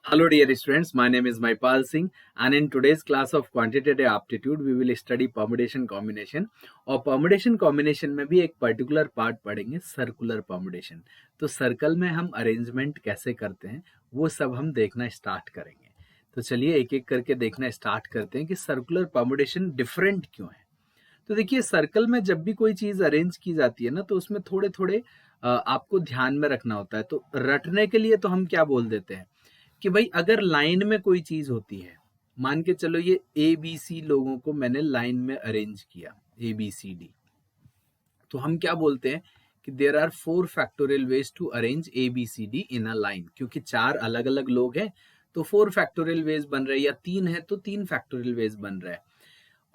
Hello dear students, my name is Maipal Singh and in today's class of quantitative aptitude we will study permutation combination और permutation combination में भी एक particular part पढ़ेंगे circular permutation। तो circle में हम arrangement कैसे करते हैं वो सब हम देखना स्टार्ट करेंगे। तो चलिए एक एक करके देखना स्टार्ट करते हैं कि सर्कुलर परमुटेशन डिफरेंट क्यों है। तो देखिए सर्कल में जब भी कोई चीज अरेंज की जाती है ना तो उसमें थोड़े थोड़े आपको ध्यान में रखना होता है। तो रटने के लिए तो हम क्या बोल देते हैं कि भाई अगर लाइन में कोई चीज होती है, मान के चलो ये ए बी सी लोगों को मैंने लाइन में अरेंज किया ए बी सी डी, तो हम क्या बोलते हैं कि there are 4 factorial ways to arrange A B C D in a line. क्योंकि 4 अलग अलग लोग हैं तो 4 फैक्टोरियल वेज बन रहे हैं, या 3 है तो 3 फैक्टोरियल वेज बन रहा है।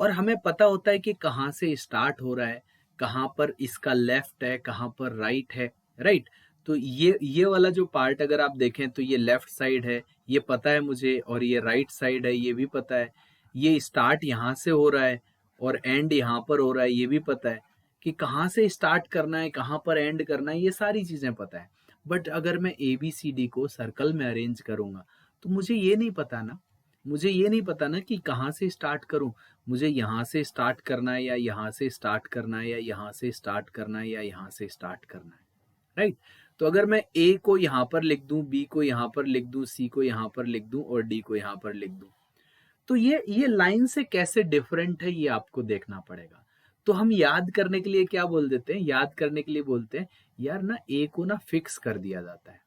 और हमें पता होता है कि कहाँ से स्टार्ट हो रहा है, कहाँ पर इसका लेफ्ट है, कहाँ पर राइट है, राइट। तो ये वाला जो पार्ट अगर आप देखें तो ये लेफ्ट साइड है, ये पता है मुझे, और ये राइट साइड है, ये भी पता है। ये स्टार्ट यहाँ से हो रहा है और एंड यहाँ पर हो रहा है, ये भी पता है कि कहाँ से स्टार्ट करना है, कहाँ पर एंड करना है, ये सारी चीजें पता है। बट अगर मैं ए बी सी डी को सर्कल में अरेंज करूंगा तो मुझे ये नहीं पता ना, मुझे ये नहीं पता ना कि कहाँ से स्टार्ट करूं। मुझे यहाँ से स्टार्ट करना है या यहाँ से स्टार्ट करना है, या यहाँ से स्टार्ट करना है या यहाँ से स्टार्ट करना है, राइट। तो अगर मैं ए को यहाँ पर लिख दूं, बी को यहाँ पर लिख दूं, सी को यहाँ पर लिख दूं और डी को यहाँ पर लिख दूं, तो ये लाइन से कैसे डिफरेंट है ये आपको देखना पड़ेगा। तो हम याद करने के लिए क्या बोल देते हैं, याद करने के लिए बोलते हैं यार ना ए को ना फिक्स कर दिया जाता है।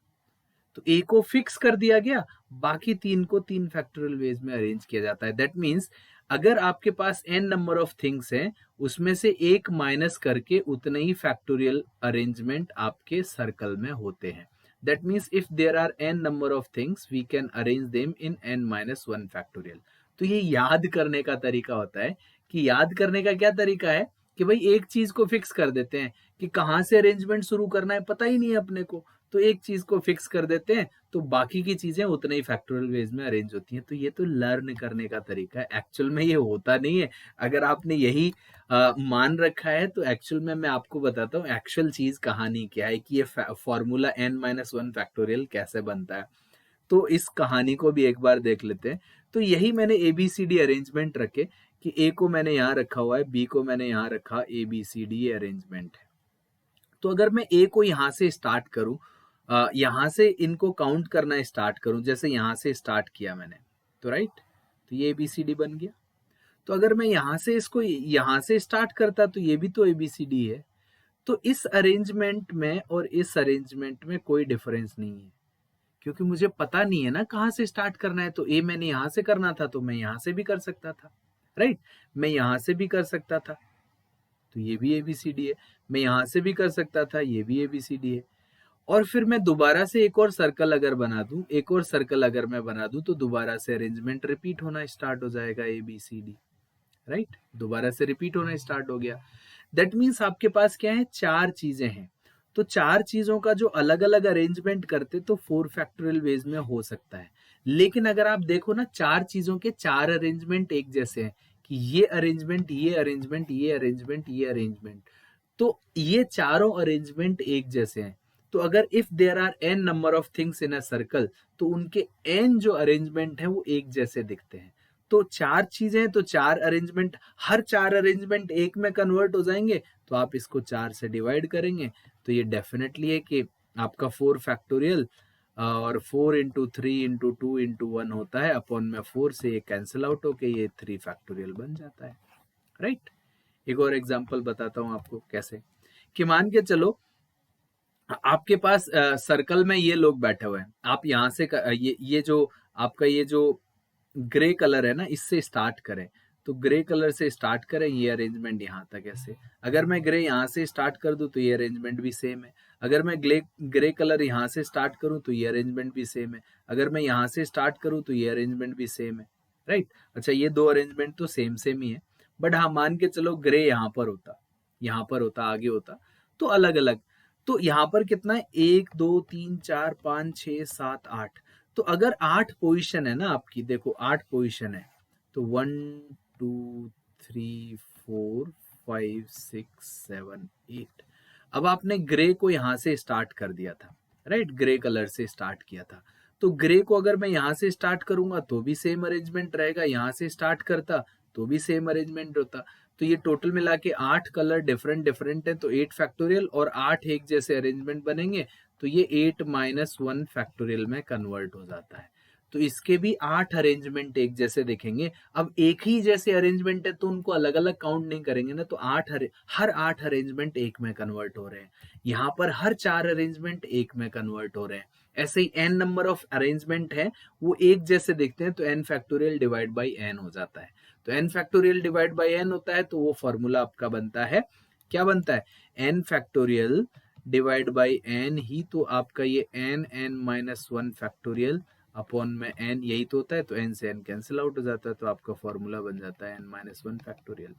तो ए को फिक्स कर दिया गया, बाकी 3 को 3 फैक्टोरियल वेज में अरेंज किया जाता है। दैट मीन्स अगर आपके पास n नंबर ऑफ थिंग्स हैं, उसमें से एक माइनस करके उतने ही फैक्टोरियल अरेंजमेंट आपके सर्कल में होते हैं। That means if there are n number of things we can arrange them in n-1 factorial. तो ये याद करने का तरीका होता है कि याद करने का क्या तरीका है कि भाई एक चीज को फिक्स कर देते हैं कि कहाँ से अरेंजमेंट शुरू करना है, पता ही नहीं है अपने को, तो एक चीज को फिक्स कर देते हैं तो बाकी की चीजें उतने ही फैक्टोरियल वेज में अरेंज होती हैं। तो ये तो लर्न करने का तरीका है, एक्चुअल में ये होता नहीं है। अगर आपने यही मान रखा है तो एक्चुअल में मैं आपको बताता हूँ एक्चुअल चीज कहानी क्या है कि ये फॉर्मूला n-1 फैक्टोरियल कैसे बनता है। तो इस कहानी को भी एक बार देख लेते हैं। तो यही मैंने एबीसीडी अरेंजमेंट रखे कि ए को मैंने यहाँ रखा हुआ है, बी को मैंने यहाँ रखा, ए बी सी डी ये अरेंजमेंट है। तो अगर मैं ए को यहाँ से स्टार्ट करूं, यहाँ से इनको काउंट करना स्टार्ट करूं, जैसे यहाँ से स्टार्ट किया मैंने, तो राइट, तो ये एबीसीडी बन गया। तो अगर मैं यहाँ से इसको यहाँ से स्टार्ट करता तो ये भी तो एबीसीडी है। तो इस अरेंजमेंट में और इस अरेंजमेंट में कोई डिफरेंस नहीं है, क्योंकि मुझे पता नहीं है ना कहाँ से स्टार्ट करना है। तो ए मैंने यहाँ से करना था तो मैं यहाँ से भी कर सकता था, राइट। मैं यहाँ से भी कर सकता था तो ये भी एबीसीडी है, मैं यहाँ से भी कर सकता था, ये भी एबीसीडी है। और फिर मैं दोबारा से एक और सर्कल अगर बना दूं, एक और सर्कल अगर मैं बना दूं तो दोबारा से अरेंजमेंट रिपीट होना स्टार्ट हो जाएगा, A B C D, right. दोबारा से रिपीट होना स्टार्ट हो गया। दैट मीन्स आपके पास क्या है, 4 चीजें हैं। तो 4 चीजों का जो अलग अलग अरेंजमेंट करते तो 4 फैक्टोरियल वेज में हो सकता है। लेकिन अगर आप देखो ना 4 चीजों के 4 अरेंजमेंट एक जैसे हैं कि ये अरेंजमेंट, ये अरेंजमेंट, ये अरेंजमेंट, ये अरेंजमेंट, तो ये चारों अरेंजमेंट एक जैसे हैं। तो अगर if there are n number of things in a circle तो उनके n जो अरेंजमेंट है वो एक जैसे दिखते हैं। तो 4 चीजें तो 4 अरेंजमेंट, हर 4 अरेंजमेंट एक में कन्वर्ट हो जाएंगे। तो आप इसको 4 से डिवाइड करेंगे तो ये डेफिनेटली है कि आपका 4 फैक्टोरियल, और 4 इंटू 3 इंटू 2 इंटू 1 होता है अपॉन में 4 से ये कैंसिल आउट होके ये 3 फैक्टोरियल बन जाता है, राइट। एक और एग्जांपल बताता हूं आपको कैसे, कि मान के चलो आपके पास सर्कल में ये लोग बैठे हुए हैं, आप यहाँ से ये जो आपका ये जो ग्रे कलर है ना इससे स्टार्ट करें। तो ग्रे कलर से स्टार्ट करें, ये अरेंजमेंट यहाँ तक ऐसे। अगर मैं ग्रे यहाँ से स्टार्ट कर दूं तो ये अरेंजमेंट भी सेम है। अगर मैं ग्रे कलर यहाँ से स्टार्ट करूं तो ये अरेंजमेंट भी सेम है। अगर मैं यहाँ से स्टार्ट करूं तो ये अरेंजमेंट भी सेम है, राइट। अच्छा, ये 2 अरेंजमेंट तो सेम सेम ही है। बट हाँ, मान के चलो ग्रे यहाँ पर होता, यहाँ पर होता, आगे होता, तो अलग अलग। तो यहाँ पर कितना है, 1 2 3 4 5 6 7 8। तो अगर 8 पोजीशन है ना आपकी, देखो 8 पोजीशन है, तो 1 2 3 4 5 6 7 8। अब आपने ग्रे को यहां से स्टार्ट कर दिया था, राइट, ग्रे कलर से स्टार्ट किया था। तो ग्रे को अगर मैं यहाँ से स्टार्ट करूंगा तो भी सेम अरेंजमेंट रहेगा, यहाँ से स्टार्ट करता तो भी सेम अरेंजमेंट होता। तो ये टोटल मिला के 8 कलर डिफरेंट डिफरेंट है, तो 8 फैक्टोरियल और 8 एक जैसे अरेंजमेंट बनेंगे, तो ये 8 माइनस 1 फैक्टोरियल में कन्वर्ट हो जाता है। तो इसके भी 8 अरेंजमेंट एक जैसे दिखेंगे। अब एक ही जैसे अरेंजमेंट है तो उनको अलग अलग काउंट नहीं करेंगे ना, तो हर 8 अरेंजमेंट एक में कन्वर्ट हो रहे हैं। यहाँ पर हर 4 अरेंजमेंट एक में कन्वर्ट हो रहे हैं। ऐसे ही n नंबर ऑफ अरेंजमेंट है वो एक जैसे दिखते हैं, तो n factorial divide by n हो जाता है। तो n factorial divide by n होता है, तो वो फॉर्मूला आपका बनता है, क्या बनता है, n factorial divide by n ही तो आपका ये n माइनस 1 फैक्टोरियल अपॉन में n, यही तो होता है। तो n से n कैंसिल आउट हो जाता है, तो आपका फॉर्मूला बन जाता है n minus 1 factorial.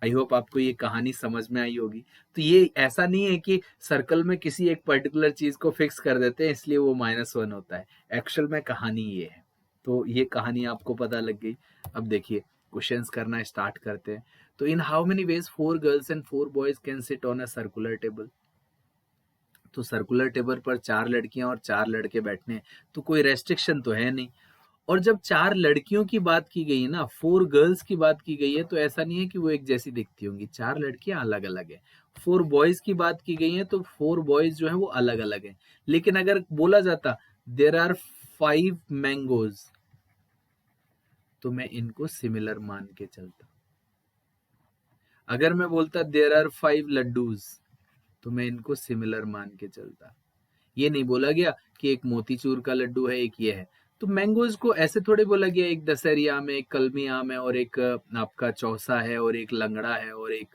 I hope आपको ये कहानी समझ में आई होगी। तो ये ऐसा नहीं है कि सर्कल में किसी एक पर्टिकुलर चीज को फिक्स कर देते हैं इसलिए वो -1 होता है, एक्चुअल में कहानी ये है। तो ये कहानी आपको पता लग गई। अब देखिए क्वेश्चंस करना स्टार्ट करते हैं। तो इन how many veg 4 girls and 4 boys can sit on a circular table. तो सर्कुलर टेबल पर 4 लड़कियां और 4 लड़के बैठने, तो कोई रेस्ट्रिक्शन तो है नहीं। और जब 4 लड़कियों की बात की गई है ना, 4 गर्ल्स की बात की गई है, तो ऐसा नहीं है कि वो एक जैसी दिखती होंगी, 4 लड़कियां अलग अलग है। 4 बॉयज की बात की गई है, तो 4 बॉयज जो है वो अलग अलग है। लेकिन अगर बोला जाता देयर आर 5 मैंगोज, तो मैं इनको सिमिलर मान के चलता। अगर मैं बोलता देयर आर 5 लड्डूज, तो मैं इनको सिमिलर मान के चलता। ये नहीं बोला गया कि एक मोतीचूर का लड्डू है, एक ये है। तो मैंगोज को ऐसे थोड़े बोला गया एक दशहरी आम है, एक कलमी आम है, और एक आपका चौसा है, और एक लंगड़ा है, और एक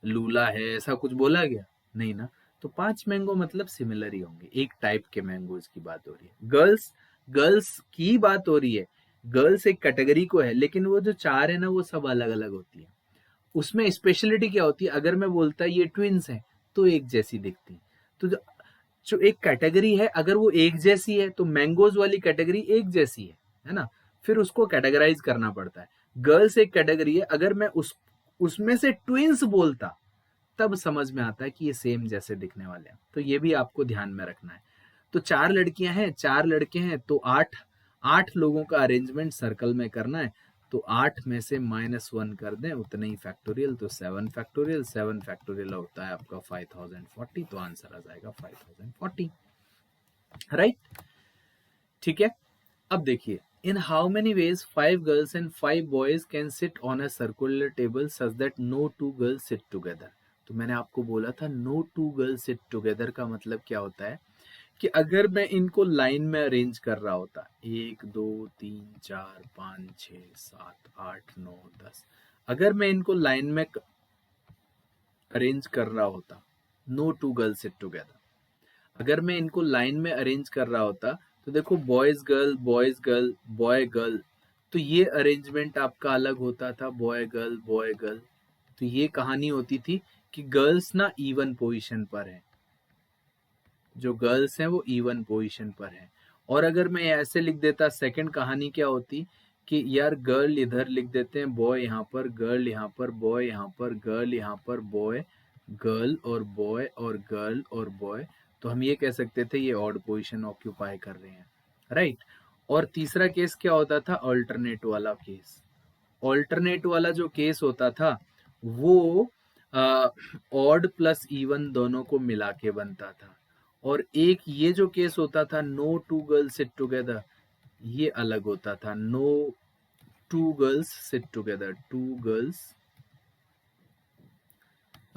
लूला है, ऐसा कुछ बोला गया नहीं ना। तो 5 मैंगो मतलब सिमिलर ही होंगे, एक टाइप के मैंगोज की बात हो रही है। गर्ल्स गर्ल्स की बात हो रही है, गर्ल्स एक कैटेगरी को है, लेकिन वो जो 4 है ना वो सब अलग अलग होती है। उसमें स्पेशलिटी क्या होती है, अगर मैं बोलता ये ट्विंस है तो एक जैसी दिखती। तो जो एक कैटेगरी है अगर वो एक जैसी है, तो मैंगोज वाली कैटेगरी एक जैसी है ना, फिर उसको कैटेगराइज करना पड़ता है। गर्ल्स एक कैटेगरी है, अगर मैं उसमें से ट्विंस बोलता तब समझ में आता है कि ये सेम जैसे दिखने वाले हैं। तो ये भी आपको ध्यान में रखना है। तो 4 लड़कियां हैं, 4 लड़के हैं, तो 8 लोगों का अरेंजमेंट सर्कल में करना है। तो 8 में से -1 कर दें, उतने ही फैक्टोरियल, तो 7 फैक्टोरियल। 7 फैक्टोरियल होता है आपका 5040, तो आंसर आ जाएगा 5040, राइट। ठीक है। अब देखिए in how many ways 5 girls and 5 boys can sit on a circular table such that no 2 girls sit together. तो मैंने आपको बोला था नो 2 गर्ल्स सिट टुगेदर का मतलब क्या होता है, कि अगर मैं इनको लाइन में अरेंज कर रहा होता 1 2 3 4 5 6 7 8 9 10, अगर मैं इनको लाइन में अरेंज कर रहा होता, नो 2 गर्ल्स सिट टुगेदर, अगर मैं इनको लाइन में अरेंज कर रहा होता, तो देखो boys girl boys girl boy girl, तो ये अरेंजमेंट आपका अलग होता था, बॉय गर्ल बॉय गर्ल। तो ये कहानी होती थी कि गर्ल्स ना इवन पोजीशन पर है, जो गर्ल्स हैं वो इवन पोजीशन पर है। और अगर मैं ऐसे लिख देता, सेकंड कहानी क्या होती कि यार गर्ल इधर लिख देते हैं, बॉय यहाँ पर, गर्ल यहाँ पर, बॉय यहाँ पर, गर्ल यहाँ पर, बॉय गर्ल और बॉय और गर्ल और बॉय, तो हम ये कह सकते थे ये ऑड पोजीशन ऑक्यूपाई कर रहे हैं, राइट। और तीसरा केस क्या होता था, अल्टरनेट वाला केस। ऑल्टरनेट वाला जो केस होता था वो ऑड प्लस इवन दोनों को मिला के बनता था। और एक ये जो केस होता था नो 2 गर्ल्स सिट टुगेदर, ये अलग होता था, no 2 girls sit together, 2 girls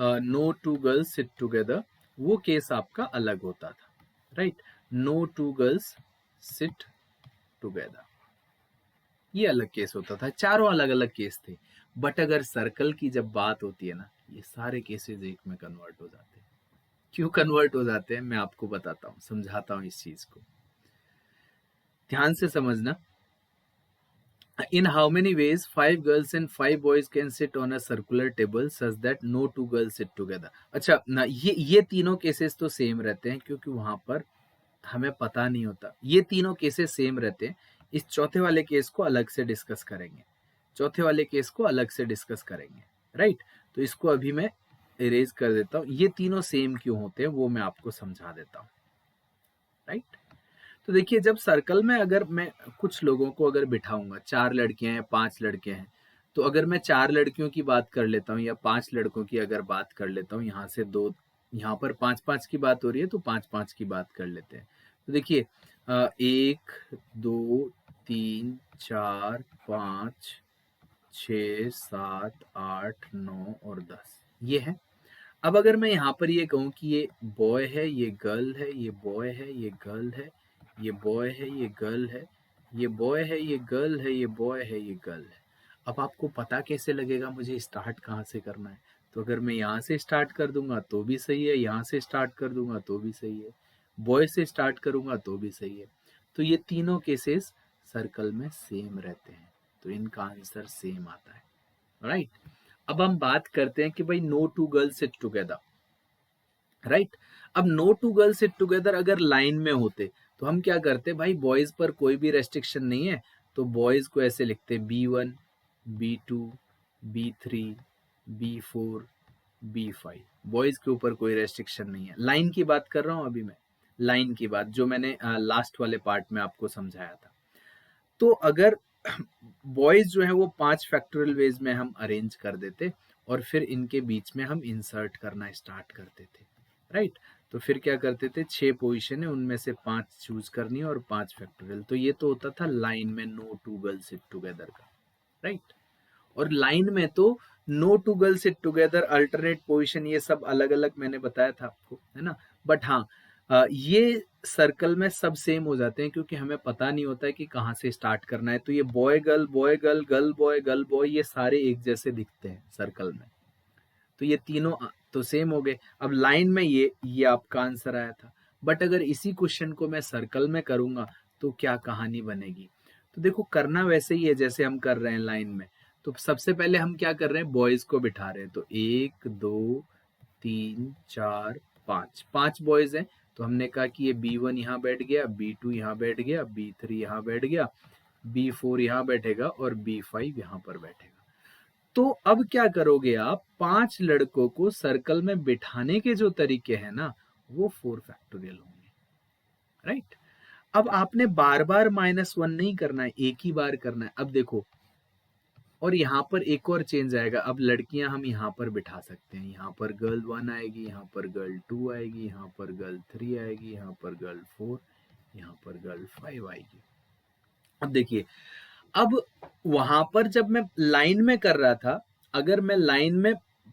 no 2 girls sit together, वो केस आपका अलग होता था, right. No 2 girls sit together, ये अलग केस होता था, चारों अलग अलग केस थे। बट अगर सर्कल की जब बात होती है ना, ये सारे केसेस एक में कन्वर्ट हो जाते हैं। क्यों कन्वर्ट हो जाते हैं मैं आपको बताता हूँ, समझाता हूँ इस चीज को, ध्यान से समझना। In how many ways 5 girls and 5 boys can sit on a circular table such that no 2 girls sit together. अच्छा ना, ये तीनों केसेस तो सेम रहते हैं, क्योंकि वहां पर हमें पता नहीं होता, ये तीनों केसेस सेम रहते हैं। इस चौथे वाले केस को अलग से डिस्कस करेंगे, चौथे वाले केस को अलग से डिस्कस करेंगे, राइट। तो इसको अभी मैं इरेज कर देता हूँ, ये तीनों सेम क्यों होते हैं वो मैं आपको समझा देता हूँ, राइट। तो देखिए जब सर्कल में अगर मैं कुछ लोगों को अगर बिठाऊंगा, 4 लड़कियां हैं 5 लड़के हैं, तो अगर मैं 4 लड़कियों की बात कर लेता हूँ या 5 लड़कों की अगर बात कर लेता हूँ, यहाँ से दो, यहाँ पर 5-5 की बात हो रही है तो 5-5 की बात कर लेते हैं। तो देखिए 1 2 3 4 5 6 7 8 9 और 10 ये है। अब अगर मैं यहाँ पर ये कहूँ कि ये बॉय है, ये गर्ल है, ये बॉय है, ये गर्ल है, ये बॉय है, ये गर्ल है, ये बॉय है, ये गर्ल है, ये बॉय है, ये गर्ल है। अब आपको पता कैसे लगेगा मुझे स्टार्ट कहाँ से करना है? तो अगर मैं यहाँ से स्टार्ट कर दूंगा तो भी सही है, यहाँ से स्टार्ट कर दूंगा तो भी सही है, बॉय से स्टार्ट करूंगा तो भी सही है। तो ये तीनों केसेस सर्कल में सेम रहते हैं, तो इनका आंसर सेम आता है, राइट। अब हम बात करते हैं कि भाई no two girls sit together, right. अब no two girls sit together अगर लाइन में होते तो हम क्या करते, भाई बॉयज पर कोई भी रेस्ट्रिक्शन नहीं है, तो बॉयज को ऐसे लिखते B1 B2 B3 B4 B5, boys के ऊपर कोई रेस्ट्रिक्शन नहीं है। लाइन की बात कर रहा हूं अभी मैं, लाइन की बात जो मैंने लास्ट वाले पार्ट में आपको समझाया था। तो अगर बॉयज जो है वो 5 फैक्टोरियल वेज में हम अरेंज कर देते और फिर इनके बीच में हम इंसर्ट करना स्टार्ट करते थे, राइट। तो फिर क्या करते थे, 6 पोजीशन है उनमें से 5 चूज करनी है और 5 फैक्टोरियल, तो ये तो होता था लाइन में no two girls sit together का, राइट। और लाइन में तो no two girls sit together, alternate position, ये सब अलग अलग मैंने बताया था आपको, है ना। बट हाँ ये सर्कल में सब सेम हो जाते हैं क्योंकि हमें पता नहीं होता है कि कहाँ से स्टार्ट करना है। तो ये बॉय गर्ल गर्ल बॉय ये सारे एक जैसे दिखते हैं सर्कल में, तो ये तीनों तो सेम हो गए। अब लाइन में ये आपका आंसर आया था, बट अगर इसी क्वेश्चन को मैं सर्कल में करूंगा तो क्या कहानी बनेगी? तो देखो करना वैसे ही है जैसे हम कर रहे हैं लाइन में। तो सबसे पहले हम क्या कर रहे हैं, बॉयज को बिठा रहे हैं, तो 1 2 3 4 5 5 बॉयज हैं, तो हमने कहा कि ये B1 यहाँ बैठ गया, B2 यहाँ बैठ गया, B3 यहाँ बैठ गया, B4 यहाँ बैठेगा और B5 यहाँ पर बैठेगा। तो अब क्या करोगे आप, 5 लड़कों को सर्कल में बिठाने के जो तरीके हैं ना वो 4 फैक्टोरियल होंगे, राइट। अब आपने बार बार -1 नहीं करना है, एक ही बार करना है। अब देखो, और यहाँ पर एक और चेंज आएगा, अब लड़कियां हम यहाँ पर बिठा सकते हैं, यहाँ पर गर्ल 1 आएगी, यहाँ पर गर्ल 2 आएगी, यहाँ पर गर्ल 3 आएगी, यहाँ पर गर्ल 4, यहाँ पर गर्ल 5 आएगी। अब देखिए, अब वहां पर जब मैं लाइन में कर रहा था, अगर मैं लाइन में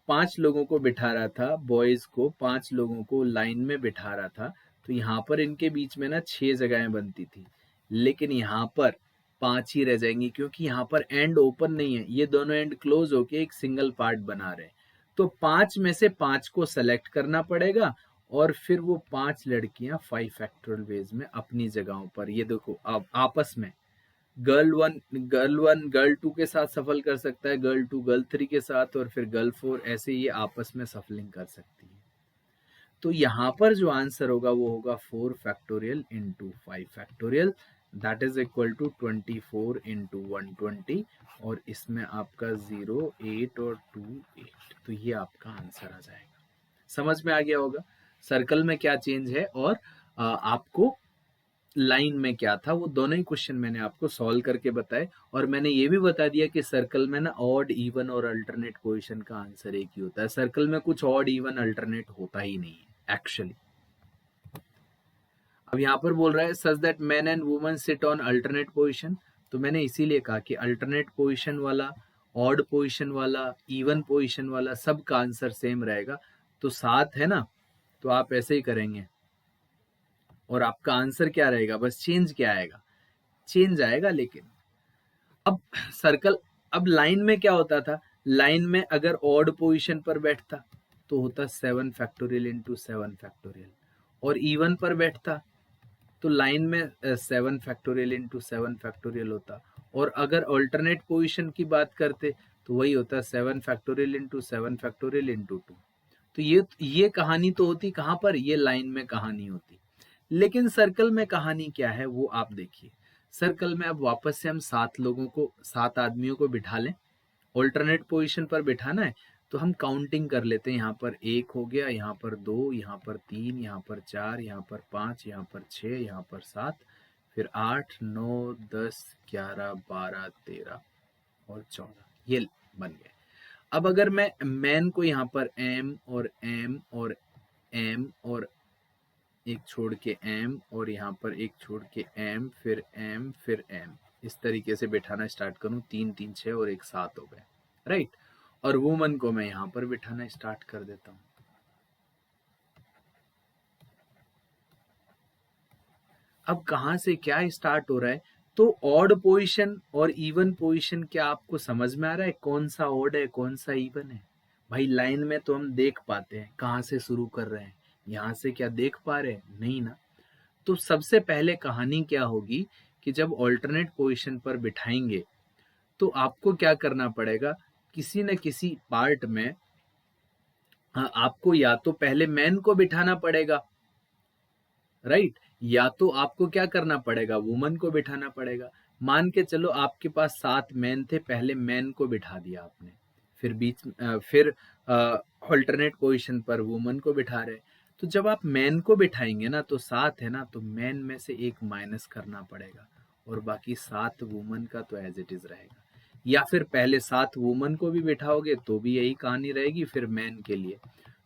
5 लोगों को बिठा रहा था, बॉयज को 5 लोगों को लाइन में बिठा रहा था, तो यहाँ पर इनके बीच में ना 6 जगहें बनती थी, लेकिन यहाँ पर 5 ही रह जाएंगी क्योंकि यहाँ पर एंड ओपन नहीं है, ये दोनों एंड क्लोज होके एक सिंगल पार्ट बना रहे हैं। तो 5 में से 5 को सेलेक्ट करना पड़ेगा और फिर वो 5 लड़कियां 5 फैक्टोरियल वेज में अपनी जगहों पर, ये देखो अब आपस में गर्ल 1 गर्ल 2 के साथ सफल कर सकता है, गर्ल 2 गर्ल 3 के साथ, और फिर गर्ल 4, ऐसे ये आपस में सफलिंग कर सकती है। तो यहाँ पर जो आंसर होगा वो होगा 4 factorial into 5 factorial, that is equal to 24 into 120, और इसमें आपका 0 8 और 2 8, तो ये आपका आंसर आ जाएगा। समझ में आ गया होगा सर्कल में क्या चेंज है और आपको लाइन में क्या था, वो दोनों ही क्वेश्चन मैंने आपको सॉल्व करके बताए। और मैंने ये भी बता दिया कि सर्कल में ना ऑड इवन और अल्टरनेट पोजीशन का आंसर एक ही होता है, सर्कल में कुछ ऑड इवन अल्टरनेट होता ही नहीं है एक्चुअली। अब यहाँ पर बोल रहा है such that man and woman sit on alternate position, तो मैंने इसीलिए कहा कि अल्टरनेट पोजीशन वाला, ऑड पोजीशन वाला, इवन पोजीशन वाला, सब का आंसर सेम रहेगा। तो 7 है ना, तो आप ऐसे ही करेंगे और आपका आंसर क्या रहेगा, बस चेंज क्या आएगा, चेंज आएगा। लेकिन अब सर्कल, अब लाइन में क्या होता था, लाइन में अगर ऑड पोजीशन पर बैठता तो होता 7 फैक्टोरियल इंटू 7 फैक्टोरियल, और इवन पर बैठता तो लाइन में 7 फैक्टोरियल इंटू 7 फैक्टोरियल होता, और अगर अल्टरनेट पोजीशन की बात करते तो वही होता 7 फैक्टोरियल इंटू 7 फैक्टोरियल इंटू 2। तो ये कहानी तो होती कहाँ पर, ये लाइन में कहानी होती। लेकिन सर्कल में कहानी क्या है वो आप देखिए। सर्कल में अब वापस से हम 7 लोगों को, 7 आदमियों को बिठा लें, ऑल्टरनेट पोजीशन पर बिठाना है तो हम काउंटिंग कर लेते हैं। यहाँ पर 1 हो गया, यहाँ पर 2, यहाँ पर 3, यहाँ पर 4, यहाँ पर 5, यहाँ पर 6, यहाँ पर 7, फिर 8, 9, 10, 11, 12, 13 और 14, ये बन गए। अब अगर मैं मैन को यहाँ पर एम और एम और एम और एक छोड़ के एम और यहाँ पर एक छोड़ के एम फिर एम फिर एम, इस तरीके से बिठाना स्टार्ट करूं, 3, 3, 6 और एक 7 हो गए, राइट। और वुमन को मैं यहाँ पर बिठाना स्टार्ट कर देता हूं। अब कहां से क्या स्टार्ट हो रहा है, तो ऑड पोजीशन और इवन पोजीशन क्या आपको समझ में आ रहा है, कौन सा ऑड है कौन सा इवन है? भाई लाइन में तो हम देख पाते हैं कहां से शुरू कर रहे हैं, यहां से क्या देख पा रहे हैं, नहीं ना। तो सबसे पहले कहानी क्या होगी कि जब ऑल्टरनेट पोजीशन पर बिठाएंगे तो आपको क्या करना पड़ेगा, किसी न किसी पार्ट में आपको या तो पहले मैन को बिठाना पड़ेगा, राइट, या तो आपको क्या करना पड़ेगा, वुमन को बिठाना पड़ेगा। मान के चलो आपके पास 7 मैन थे, पहले मैन को बिठा दिया आपने, फिर फिर ऑल्टरनेट पोजीशन पर वुमन को बिठा रहे। तो जब आप मैन को बिठाएंगे ना तो 7 है ना, तो मैन में से एक माइनस करना पड़ेगा और बाकी 7 वुमन का तो एज इट इज रहेगा। या फिर पहले 7 वुमन को भी बिठाओगे तो भी यही कहानी रहेगी फिर मैन के लिए।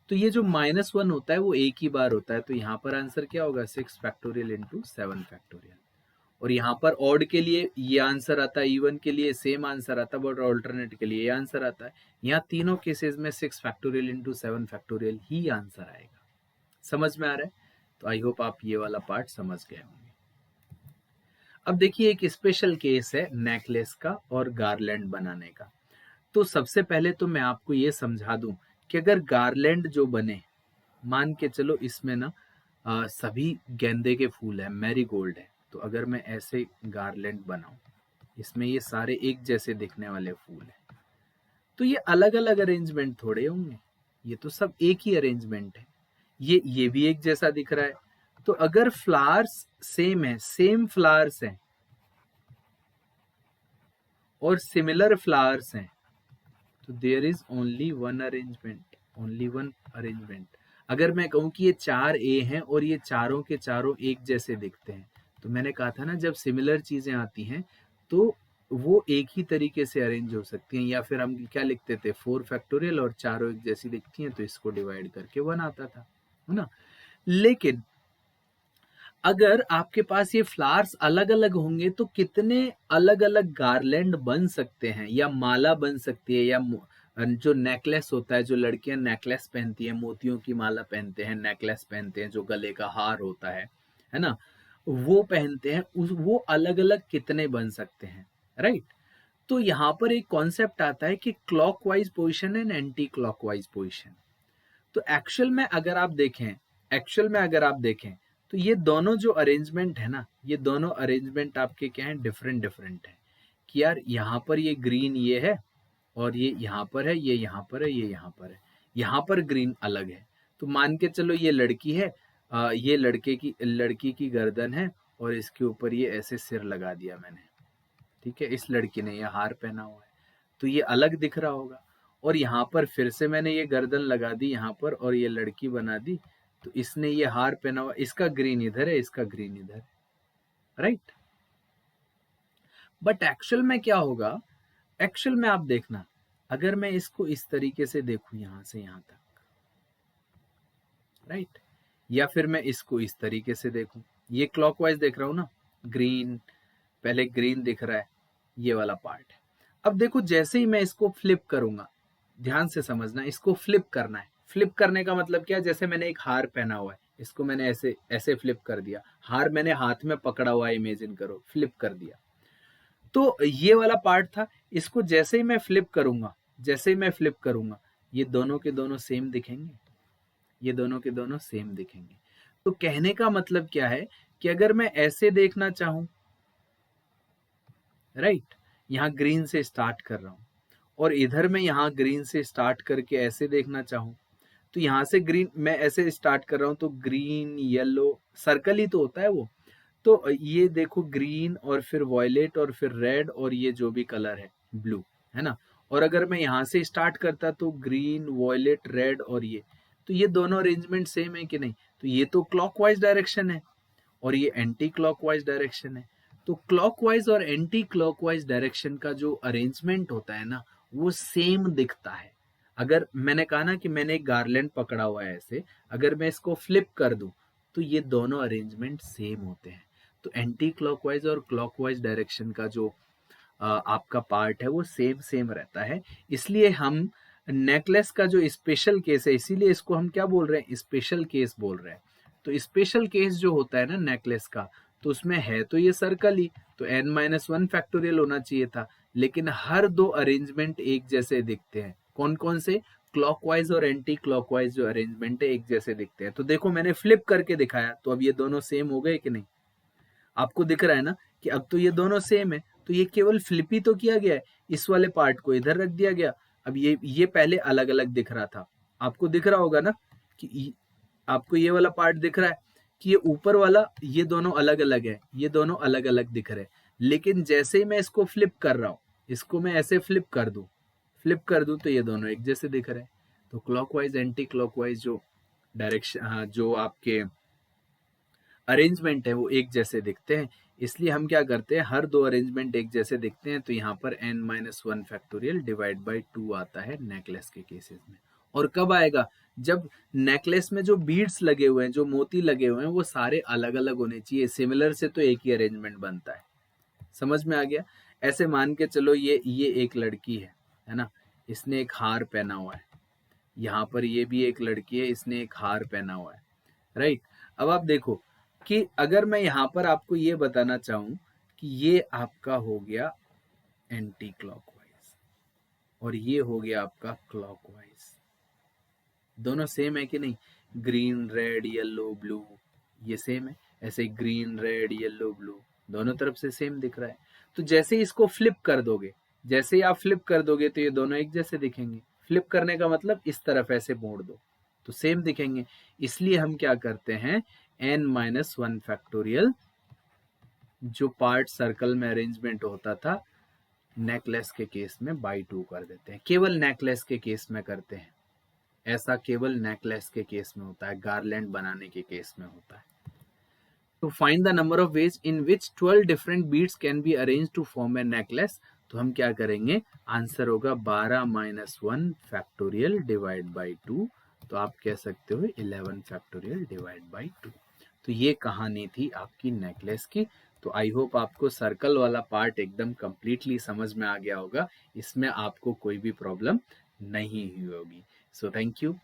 तो ये जो -1 होता है वो एक ही बार होता है, तो यहाँ पर आंसर क्या होगा, 6 फैक्टोरियल इंटू 7 फैक्टोरियल। और यहाँ पर ऑड के लिए ये आंसर आता है, इवन के लिए सेम आंसर आता है, बट ऑल्टरनेट के लिए ये आंसर आता है। यहाँ तीनों केसेस में 6 फैक्टोरियल इंटू 7 फैक्टोरियल ही आंसर आएगा। समझ में आ रहा है? तो आई होप आप ये वाला पार्ट समझ गए होंगे। अब देखिए एक स्पेशल केस है नेकलेस का और गारलैंड बनाने का। तो सबसे पहले तो मैं आपको ये समझा दूं कि अगर गारलैंड जो बने, मान के चलो इसमें ना सभी गेंदे के फूल है, मैरीगोल्ड है, तो अगर मैं ऐसे गारलैंड बनाऊं, इसमें ये सारे एक जैसे दिखने वाले फूल है, तो ये अलग अलग अरेंजमेंट थोड़े होंगे, ये तो सब एक ही अरेंजमेंट है। ये भी एक जैसा दिख रहा है, तो अगर फ्लावर्स सेम है, सेम फ्लावर्स हैं और सिमिलर फ्लावर्स हैं, तो there is only one arrangement, only one arrangement. अगर मैं कहूं कि ये 4 ए हैं और ये चारों के चारों एक जैसे दिखते हैं, तो मैंने कहा था ना जब सिमिलर चीजें आती हैं तो वो एक ही तरीके से अरेंज हो सकती हैं। या फिर हम क्या लिखते थे, 4 फैक्टोरियल और चारों एक जैसी दिखती हैं तो इसको डिवाइड करके 1 आता था, है ना। लेकिन अगर आपके पास ये फ्लावर्स अलग अलग होंगे तो कितने अलग अलग गार्लैंड बन सकते हैं या माला बन सकती है, या जो नेकलेस होता है, जो लड़कियां नेकलेस पहनती हैं, मोतियों की माला पहनते हैं, नेकलेस पहनते हैं, जो गले का हार होता है ना, वो पहनते हैं, वो अलग अलग कितने बन सकते हैं, राइट। तो यहाँ पर एक कॉन्सेप्ट आता है कि clockwise position and anti clockwise position. तो एक्चुअल में अगर आप देखें तो ये दोनों जो अरेंजमेंट है ना, ये दोनों अरेंजमेंट आपके क्या है, डिफरेंट डिफरेंट है। कि यार यहाँ पर ये ग्रीन ये है और ये यहाँ पर है, ये यहाँ पर है, ये यहाँ पर है, यहाँ पर ग्रीन अलग है। तो मान के चलो ये लड़की है, ये लड़की की गर्दन है और इसके ऊपर ये ऐसे सिर लगा दिया मैंने, ठीक है, इस लड़की ने ये हार पहना हुआ है तो ये अलग दिख रहा होगा। और यहाँ पर फिर से मैंने ये गर्दन लगा दी यहाँ पर और ये लड़की बना दी, तो इसने ये हार पहना हुआ, इसका ग्रीन इधर है, इसका ग्रीन इधर है, राइट। बट एक्चुअल में क्या होगा, एक्चुअल में आप देखना, अगर मैं इसको इस तरीके से देखूं यहां से यहां तक, राइट, या फिर मैं इसको इस तरीके से देखूं, ये क्लॉकवाइज देख रहा हूं ना, ग्रीन, पहले ग्रीन दिख रहा है, ये वाला पार्ट है। अब देखो जैसे ही मैं इसको फ्लिप करूंगा, ध्यान से समझना, इसको फ्लिप करना है। फ्लिप करने का मतलब क्या है, जैसे मैंने एक हार पहना हुआ है, इसको मैंने ऐसे ऐसे फ्लिप कर दिया, हार मैंने हाथ में पकड़ा हुआ है, इमेजिन करो, फ्लिप कर दिया। तो ये वाला पार्ट था, इसको जैसे ही मैं फ्लिप करूंगा, जैसे ही मैं फ्लिप करूंगा, ये दोनों के दोनों सेम दिखेंगे, ये दोनों के दोनों सेम दिखेंगे। तो कहने का मतलब क्या है कि अगर मैं ऐसे देखना चाहूं, राइट, यहाँ ग्रीन से स्टार्ट कर रहा हूं और इधर मैं यहाँ ग्रीन से स्टार्ट करके ऐसे देखना चाहूं, तो यहाँ से ग्रीन मैं ऐसे स्टार्ट कर रहा हूं तो ग्रीन येलो सर्कल ही तो होता है वो। तो ये देखो ग्रीन और फिर वॉयलेट और फिर रेड और ये जो भी कलर है ब्लू, है ना। और अगर मैं यहाँ से स्टार्ट करता तो ग्रीन वॉयलेट रेड और ये, तो ये दोनों अरेंजमेंट सेम है कि नहीं, तो ये तो क्लॉकवाइज डायरेक्शन है। और ये एंटी क्लॉकवाइज डायरेक्शन है। तो क्लॉकवाइज और एंटी क्लॉकवाइज डायरेक्शन का जो अरेंजमेंट होता है ना, वो सेम दिखता है। अगर मैंने कहा ना कि मैंने एक गार्लैंड पकड़ा हुआ है ऐसे, अगर मैं इसको फ्लिप कर दूं तो ये दोनों अरेंजमेंट सेम होते हैं। तो एंटी क्लॉकवाइज और क्लॉकवाइज डायरेक्शन का जो आपका पार्ट है वो सेम सेम रहता है। इसलिए हम नेकलेस का जो स्पेशल केस है, इसीलिए इसको हम क्या बोल रहे हैं, स्पेशल केस बोल रहे हैं। तो स्पेशल केस जो होता है ना नेकलेस का, तो उसमें है तो ये सर्कल ही, तो n-1 फैक्टोरियल होना चाहिए था, लेकिन हर दो अरेंजमेंट एक जैसे दिखते हैं। कौन कौन से? क्लॉकवाइज और एंटी क्लॉकवाइज जो अरेंजमेंट है एक जैसे दिखते हैं। तो देखो मैंने फ्लिप करके दिखाया, तो अब ये दोनों सेम हो गए कि नहीं? आपको दिख रहा है ना कि अब तो ये दोनों सेम है। तो ये केवल फ्लिप ही तो किया गया है, इस वाले पार्ट को इधर रख दिया गया। अब ये पहले अलग अलग दिख रहा था, आपको दिख रहा होगा ना कि आपको ये वाला पार्ट दिख रहा है कि ये ऊपर वाला, ये दोनों अलग अलग है, ये दोनों अलग अलग दिख रहे हैं। लेकिन जैसे ही मैं इसको फ्लिप कर रहा हूँ, इसको मैं ऐसे फ्लिप कर दूं तो ये दोनों एक जैसे दिख रहे हैं। तो क्लॉकवाइज एंटी क्लॉकवाइज जो डायरेक्शन, हाँ, जो आपके अरेंजमेंट है वो एक जैसे दिखते हैं। इसलिए हम क्या करते हैं, हर दो अरेंजमेंट एक जैसे दिखते हैं, तो यहाँ पर n-1 फैक्टोरियल डिवाइड बाई 2 आता है नेकलेस के केसेस में। और कब आएगा? जब नेकलेस में जो बीड्स लगे हुए हैं, जो मोती लगे हुए हैं, वो सारे अलग अलग होने चाहिए। सिमिलर से तो एक ही अरेंजमेंट बनता है। समझ में आ गया? ऐसे मान के चलो ये एक लड़की है ना, इसने एक हार पहना हुआ है। यहाँ पर ये भी एक लड़की है, इसने एक हार पहना हुआ है, राइट। अब आप देखो कि अगर मैं यहाँ पर आपको ये बताना चाहूं कि ये आपका हो गया एंटी क्लॉकवाइज और ये हो गया आपका क्लॉकवाइज, दोनों सेम है कि नहीं? ग्रीन रेड येलो ब्लू ये सेम है, ऐसे ग्रीन रेड येलो ब्लू दोनों तरफ से सेम दिख रहा है। तो जैसे ही इसको फ्लिप कर दोगे, जैसे ही आप फ्लिप कर दोगे तो ये दोनों एक जैसे दिखेंगे। फ्लिप करने का मतलब इस तरफ ऐसे मोड़ दो तो सेम दिखेंगे। इसलिए हम क्या करते हैं, n-1 फैक्टोरियल जो पार्ट सर्कल में अरेंजमेंट होता था नेकलेस के केस में बाई 2 कर देते हैं। केवल नेकलेस के केस में करते हैं ऐसा, केवल नेकलेस के केस में होता है, गार्लैंड बनाने के केस में होता है। तो find the number of ways in which 12 different beads can be arrange to form a necklace. तो हम क्या करेंगे, आंसर होगा 12-1 फैक्टोरियल डिवाइड बाई 2। तो आप कह सकते हो 11 फैक्टोरियल डिवाइड बाई 2। तो ये कहानी थी आपकी नेकलेस की। तो आई होप आपको सर्कल वाला पार्ट एकदम कंप्लीटली समझ में आ गया होगा, इसमें आपको कोई भी प्रॉब्लम नहीं हुई होगी। So thank you.